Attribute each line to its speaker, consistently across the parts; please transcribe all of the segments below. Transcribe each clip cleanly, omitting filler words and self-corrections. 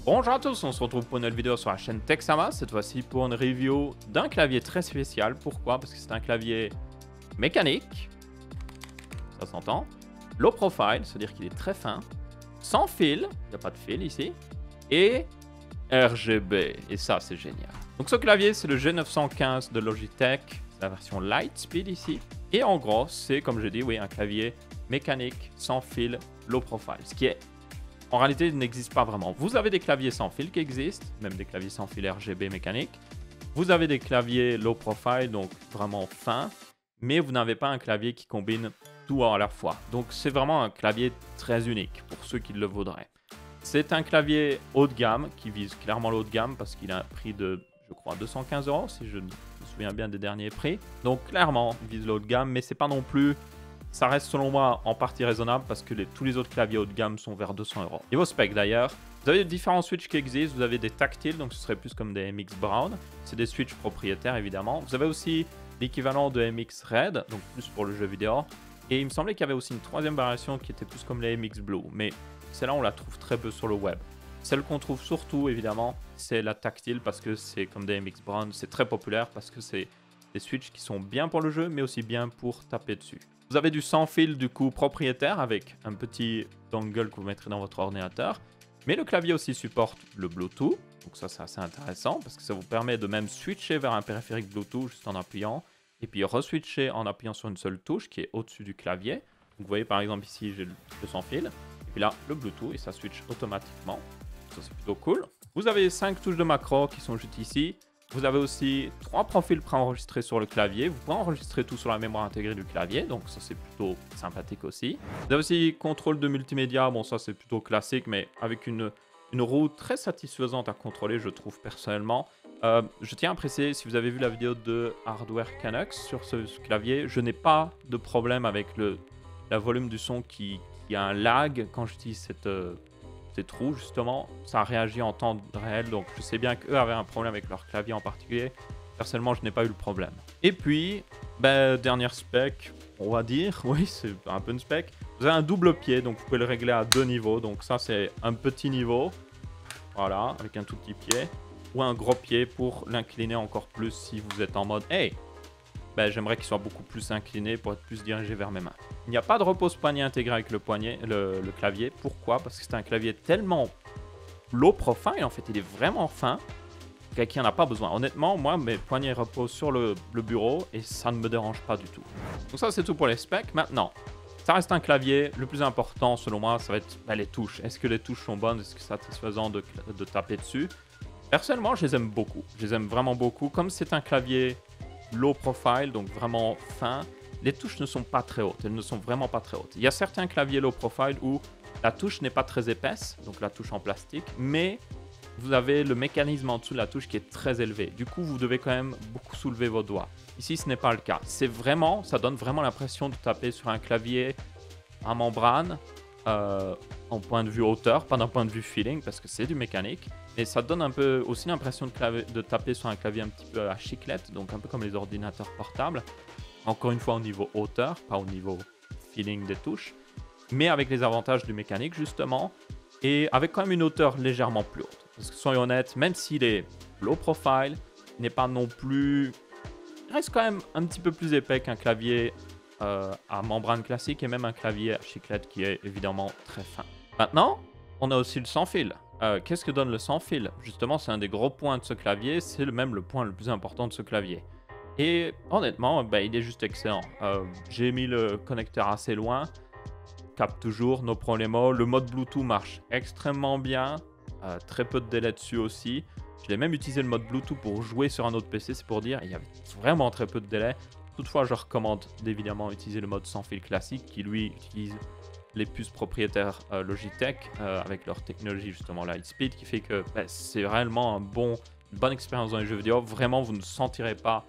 Speaker 1: Bonjour à tous, on se retrouve pour une nouvelle vidéo sur la chaîne Texama, cette fois-ci pour une review d'un clavier très spécial. Pourquoi? Parce que c'est un clavier mécanique, ça s'entend, low profile, c'est-à-dire qu'il est très fin, sans fil, il n'y a pas de fil ici, et RGB, et ça c'est génial. Donc ce clavier c'est le G915 de Logitech, la version Lightspeed ici, et en gros c'est comme je dis, oui, un clavier mécanique, sans fil, low profile, ce qui est en réalité, il n'existe pas vraiment. Vous avez des claviers sans fil qui existent, même des claviers sans fil RGB mécanique. Vous avez des claviers low profile, donc vraiment fins, mais vous n'avez pas un clavier qui combine tout à la fois. Donc c'est vraiment un clavier très unique pour ceux qui le voudraient. C'est un clavier haut de gamme qui vise clairement le haut de gamme parce qu'il a un prix de, je crois, 215 € si je me souviens bien des derniers prix. Donc clairement, il vise le haut de gamme, mais c'est pas non plus... Ça reste selon moi en partie raisonnable parce que tous les autres claviers haut de gamme sont vers 200 €. Niveau spec d'ailleurs, vous avez différents switches qui existent. Vous avez des tactiles, donc ce serait plus comme des MX Brown. C'est des switches propriétaires évidemment. Vous avez aussi l'équivalent de MX Red, donc plus pour le jeu vidéo. Et il me semblait qu'il y avait aussi une troisième variation qui était plus comme les MX Blue. Mais celle-là, on la trouve très peu sur le web. Celle qu'on trouve surtout évidemment, c'est la tactile parce que c'est comme des MX Brown. C'est très populaire parce que c'est des switches qui sont bien pour le jeu, mais aussi bien pour taper dessus. Vous avez du sans fil du coup propriétaire avec un petit dongle que vous mettrez dans votre ordinateur. Mais le clavier aussi supporte le Bluetooth. Donc ça c'est assez intéressant parce que ça vous permet de même switcher vers un périphérique Bluetooth juste en appuyant. Et puis re-switcher en appuyant sur une seule touche qui est au-dessus du clavier. Donc vous voyez par exemple ici j'ai le sans fil. Et puis là le Bluetooth et ça switch automatiquement. Ça c'est plutôt cool. Vous avez 5 touches de macro qui sont juste ici. Vous avez aussi 3 profils préenregistrés sur le clavier. Vous pouvez enregistrer tout sur la mémoire intégrée du clavier, donc ça c'est plutôt sympathique aussi. Vous avez aussi contrôle de multimédia, bon ça c'est plutôt classique, mais avec une roue très satisfaisante à contrôler, je trouve personnellement. Je tiens à préciser, si vous avez vu la vidéo de Hardware Canucks sur ce clavier, je n'ai pas de problème avec la volume du son qui a un lag quand j'utilise cette roue justement, ça réagit en temps réel, donc je sais bien qu'eux avaient un problème avec leur clavier en particulier. Personnellement, je n'ai pas eu le problème. Et puis, dernière spec, on va dire, oui, c'est un peu une spec. Vous avez un double pied, donc vous pouvez le régler à 2 niveaux. Donc ça, c'est un petit niveau, voilà, avec un tout petit pied, ou un gros pied pour l'incliner encore plus si vous êtes en mode « Hey !» j'aimerais qu'il soit beaucoup plus incliné pour être plus dirigé vers mes mains. Il n'y a pas de repose-poignet intégré avec le clavier. Pourquoi? Parce que c'est un clavier tellement low profile, en fait, il est vraiment fin, qu'il n'y en a pas besoin. Honnêtement, moi, mes poignets reposent sur le bureau et ça ne me dérange pas du tout. Donc ça, c'est tout pour les specs. Maintenant, ça reste un clavier. Le plus important, selon moi, ça va être les touches. Est-ce que les touches sont bonnes? Est-ce que c'est satisfaisant de taper dessus? Personnellement, je les aime beaucoup. Je les aime vraiment beaucoup. Comme c'est un clavier low profile, donc vraiment fin, les touches ne sont pas très hautes, elles ne sont vraiment pas très hautes. Il y a certains claviers low profile où la touche n'est pas très épaisse, donc la touche en plastique, mais vous avez le mécanisme en dessous de la touche qui est très élevé. Du coup, vous devez quand même beaucoup soulever vos doigts. Ici, ce n'est pas le cas. C'est vraiment, ça donne vraiment l'impression de taper sur un clavier à membrane, en point de vue hauteur, pas d'un point de vue feeling, parce que c'est du mécanique. Et ça donne un peu aussi l'impression de taper sur un clavier un petit peu à chiclette, donc un peu comme les ordinateurs portables. Encore une fois au niveau hauteur, pas au niveau feeling des touches, mais avec les avantages du mécanique justement, et avec quand même une hauteur légèrement plus haute. Parce que soyons honnêtes, même s'il est low profile, il n'est pas non plus... Il reste quand même un petit peu plus épais qu'un clavier à membrane classique et même un clavier à chiclette qui est évidemment très fin. Maintenant, on a aussi le sans fil. Qu'est-ce que donne le sans fil? Justement, c'est un des gros points de ce clavier, c'est même le point le plus important de ce clavier. Et honnêtement, il est juste excellent. J'ai mis le connecteur assez loin, capte toujours, no problemo. Le mode Bluetooth marche extrêmement bien, très peu de délai dessus aussi. Je l'ai même utilisé le mode Bluetooth pour jouer sur un autre PC, c'est pour dire, il y avait vraiment très peu de délai. Toutefois, je recommande d'évidemment utiliser le mode sans fil classique qui lui utilise les puces propriétaires Logitech avec leur technologie justement Lightspeed qui fait que c'est réellement une bonne expérience dans les jeux vidéo. Vraiment, vous ne sentirez pas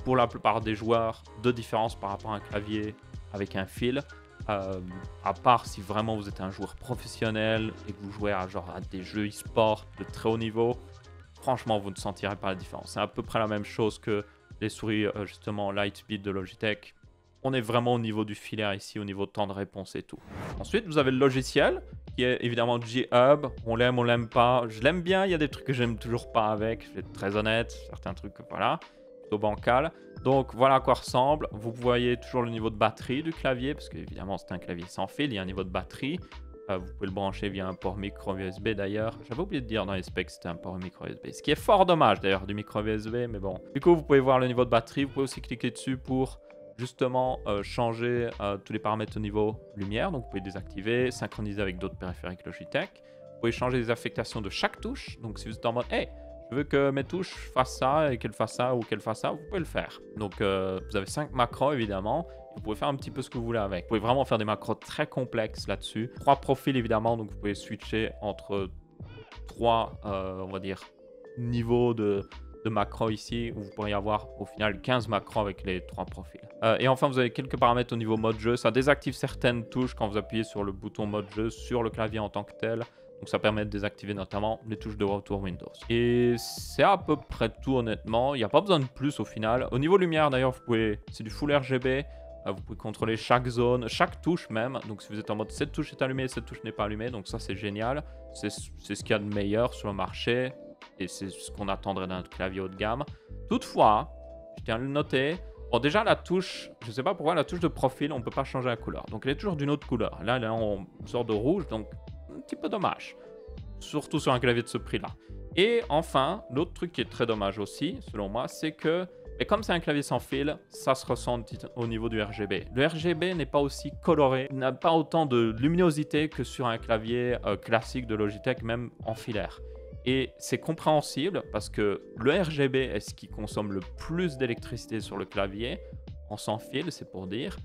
Speaker 1: pour la plupart des joueurs de différence par rapport à un clavier avec un fil. À part si vraiment vous êtes un joueur professionnel et que vous jouez à des jeux e-sport de très haut niveau, franchement, vous ne sentirez pas la différence. C'est à peu près la même chose que les souris justement Lightspeed de Logitech. on est vraiment au niveau du filaire ici, au niveau de temps de réponse et tout. Ensuite, vous avez le logiciel, qui est évidemment G-Hub. On l'aime pas. Je l'aime bien, il y a des trucs que j'aime toujours pas avec, je vais être très honnête. Certains trucs, voilà, plutôt bancal. Donc voilà à quoi ressemble. Vous voyez toujours le niveau de batterie du clavier, parce qu'évidemment c'est un clavier sans fil, il y a un niveau de batterie. Vous pouvez le brancher via un port micro USB d'ailleurs. J'avais oublié de dire dans les specs que c'était un port micro USB. Ce qui est fort dommage d'ailleurs du micro USB, mais bon. Du coup, vous pouvez voir le niveau de batterie. Vous pouvez aussi cliquer dessus pour justement changer tous les paramètres au niveau lumière. Donc vous pouvez désactiver, synchroniser avec d'autres périphériques Logitech. Vous pouvez changer les affectations de chaque touche. Donc si vous êtes en mode, hey, je veux que mes touches fassent ça et qu'elles fassent ça ou qu'elles fassent ça, vous pouvez le faire. Donc vous avez 5 macros évidemment. Vous pouvez faire un petit peu ce que vous voulez avec. Vous pouvez vraiment faire des macros très complexes là-dessus. 3 profils évidemment, donc vous pouvez switcher entre 3, on va dire, niveaux de macros ici, où vous pourriez avoir au final 15 macros avec les 3 profils. Et enfin, vous avez quelques paramètres au niveau mode jeu. Ça désactive certaines touches quand vous appuyez sur le bouton mode jeu sur le clavier en tant que tel. Donc ça permet de désactiver notamment les touches de retour Windows. Et c'est à peu près tout honnêtement. Il n'y a pas besoin de plus au final. Au niveau lumière d'ailleurs, vous pouvez, c'est du full RGB. Vous pouvez contrôler chaque zone, chaque touche même. Donc si vous êtes en mode cette touche est allumée, cette touche n'est pas allumée. Donc ça c'est génial. C'est ce qu'il y a de meilleur sur le marché. Et c'est ce qu'on attendrait d'un clavier haut de gamme. Toutefois, je tiens à le noter. Bon déjà la touche, je ne sais pas pourquoi la touche de profil, on ne peut pas changer la couleur. Donc elle est toujours d'une autre couleur. Là elle est en sorte de rouge, donc un petit peu dommage. Surtout sur un clavier de ce prix là. Et enfin, l'autre truc qui est très dommage aussi, selon moi, c'est que et comme c'est un clavier sans fil, ça se ressent au niveau du RGB. Le RGB n'est pas aussi coloré, n'a pas autant de luminosité que sur un clavier classique de Logitech, même en filaire. Et c'est compréhensible parce que le RGB est ce qui consomme le plus d'électricité sur le clavier, en sans fil, c'est pour dire.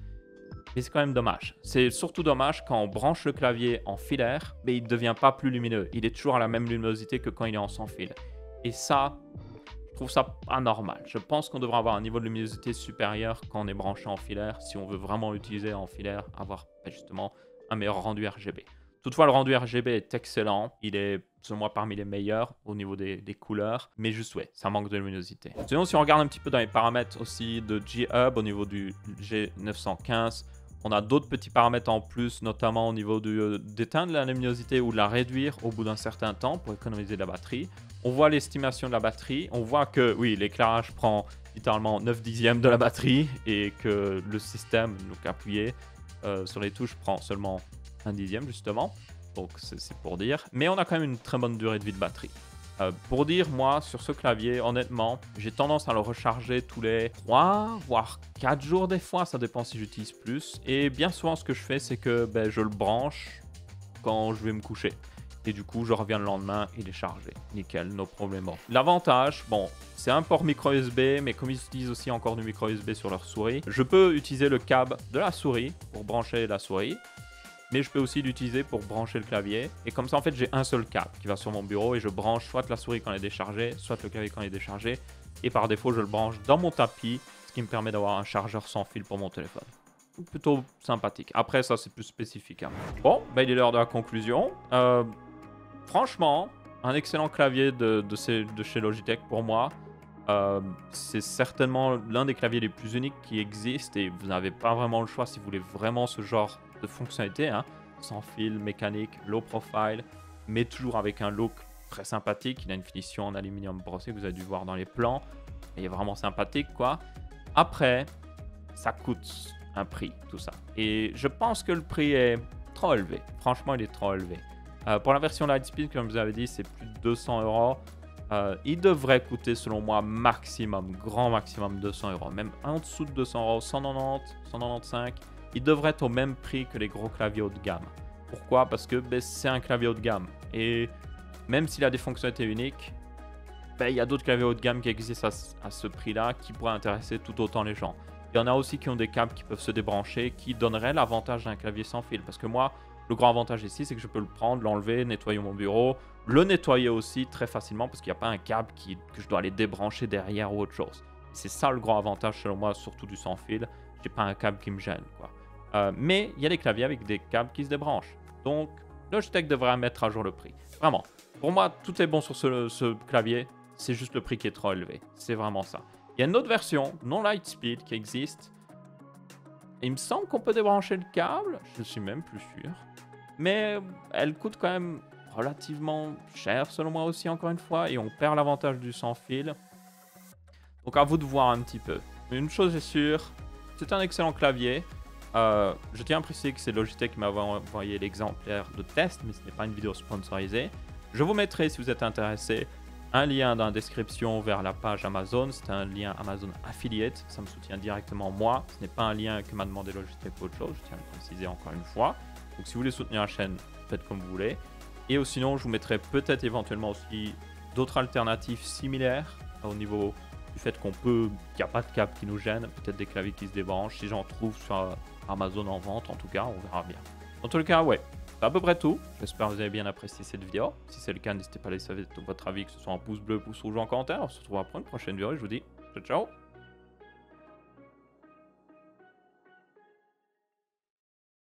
Speaker 1: Mais c'est quand même dommage. C'est surtout dommage quand on branche le clavier en filaire, mais il ne devient pas plus lumineux. Il est toujours à la même luminosité que quand il est en sans fil. Et ça, je trouve ça anormal. Je pense qu'on devrait avoir un niveau de luminosité supérieur quand on est branché en filaire, si on veut vraiment l'utiliser en filaire, avoir justement un meilleur rendu RGB. Toutefois, le rendu RGB est excellent. Il est, selon moi, parmi les meilleurs au niveau des couleurs. Mais juste, ouais, ça manque de luminosité. Sinon, si on regarde un petit peu dans les paramètres aussi de G-Hub, au niveau du G915, on a d'autres petits paramètres en plus, notamment au niveau d'éteindre la luminosité ou de la réduire au bout d'un certain temps pour économiser de la batterie. On voit l'estimation de la batterie. On voit que, oui, l'éclairage prend littéralement 9 dixièmes de la batterie et que le système, donc appuyé sur les touches, prend seulement 1 dixième justement. Donc c'est pour dire. Mais on a quand même une très bonne durée de vie de batterie. Pour dire, moi, sur ce clavier, honnêtement, j'ai tendance à le recharger tous les 3, voire 4 jours des fois. Ça dépend si j'utilise plus. Et bien souvent, ce que je fais, c'est que je le branche quand je vais me coucher. Et du coup, je reviens le lendemain, il est chargé. Nickel, no problème. L'avantage, bon, c'est un port micro USB, mais comme ils utilisent aussi encore du micro USB sur leur souris, je peux utiliser le câble de la souris pour brancher la souris. Mais je peux aussi l'utiliser pour brancher le clavier. Et comme ça, en fait, j'ai un seul câble qui va sur mon bureau et je branche soit la souris quand elle est déchargée, soit le clavier quand il est déchargé. Et par défaut, je le branche dans mon tapis, ce qui me permet d'avoir un chargeur sans fil pour mon téléphone. Plutôt sympathique. Après, ça, c'est plus spécifique. Hein. Bon, il est l'heure de la conclusion. Franchement, un excellent clavier de chez Logitech pour moi. C'est certainement l'un des claviers les plus uniques qui existent et vous n'avez pas vraiment le choix si vous voulez vraiment ce genre de fonctionnalité, hein, sans fil, mécanique, low profile, mais toujours avec un look très sympathique. Il a une finition en aluminium brossé que vous avez dû voir dans les plans. Il est vraiment sympathique, quoi. Après, ça coûte un prix, tout ça. Et je pense que le prix est trop élevé. Franchement, il est trop élevé. Pour la version Lightspeed, comme je vous avais dit, c'est plus de 200 €. Il devrait coûter, selon moi, maximum, grand maximum 200 €. Même en dessous de 200 €, 190, 195. Il devrait être au même prix que les gros claviers haut de gamme. Pourquoi? Parce que c'est un clavier haut de gamme. Et même s'il a des fonctionnalités uniques, il y a d'autres claviers haut de gamme qui existent à ce prix-là qui pourraient intéresser tout autant les gens. Il y en a aussi qui ont des câbles qui peuvent se débrancher, qui donneraient l'avantage d'un clavier sans fil. Parce que moi, le grand avantage ici, c'est que je peux le prendre, l'enlever, nettoyer mon bureau, le nettoyer aussi très facilement parce qu'il n'y a pas un câble que je dois aller débrancher derrière ou autre chose. C'est ça le grand avantage selon moi, surtout du sans fil. J'ai pas un câble qui me gêne, quoi. Mais il y a des claviers avec des câbles qui se débranchent. Donc, Logitech devrait mettre à jour le prix. Vraiment, pour moi, tout est bon sur ce clavier. C'est juste le prix qui est trop élevé. C'est vraiment ça. Il y a une autre version, non Lightspeed, qui existe. Il me semble qu'on peut débrancher le câble. Je suis même plus sûr. Mais elle coûte quand même relativement cher, selon moi aussi, encore une fois. Et on perd l'avantage du sans fil. Donc à vous de voir un petit peu. Mais une chose est sûre, c'est un excellent clavier. Je tiens à préciser que c'est Logitech qui m'avait envoyé l'exemplaire de test, mais ce n'est pas une vidéo sponsorisée. Je vous mettrai, si vous êtes intéressé, un lien dans la description vers la page Amazon. C'est un lien Amazon Affiliate. Ça me soutient directement moi. Ce n'est pas un lien que m'a demandé Logitech ou autre chose. Je tiens à le préciser encore une fois. Donc si vous voulez soutenir la chaîne, faites comme vous voulez. Et sinon, je vous mettrai peut-être éventuellement aussi d'autres alternatives similaires au niveau du fait qu'il n'y a pas de câble qui nous gêne. Peut-être des claviers qui se débranchent. Si j'en trouve sur Amazon en vente, en tout cas, on verra bien. Dans tout le cas, ouais. C'est à peu près tout. J'espère que vous avez bien apprécié cette vidéo. Si c'est le cas, n'hésitez pas à laisser votre avis, que ce soit en pouce bleu, pouce rouge ou en commentaire. On se retrouvera pour une prochaine vidéo et je vous dis ciao ciao.